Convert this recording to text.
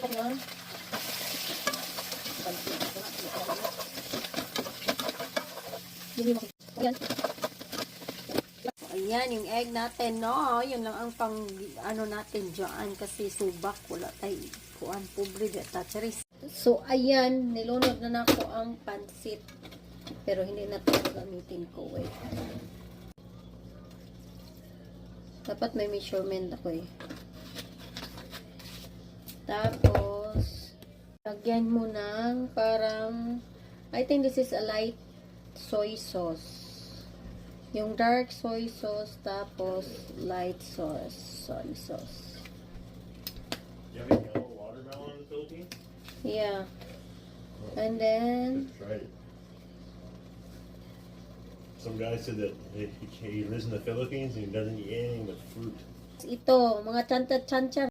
Yan. Yan. Ayan, yung egg natin, no? Yun lang ang pang, ano natin dyan. Kasi subak, wala tayo. Kuan, pobre, data, charis. So, ayan, nilunod na ako ang pansit. Pero hindi na ito gamitin ko, eh. Dapat may measurement ako, eh. Tapos, lagyan mo ng parang, I think this is a light soy sauce. Yung dark soy sauce, tapos light sauce, soy sauce. You have any yellow watermelon in the Philippines? Yeah. And then, That's right. Some guy said that he lives in the Philippines and he doesn't eat anything but fruit. ito, mga chanta-chancha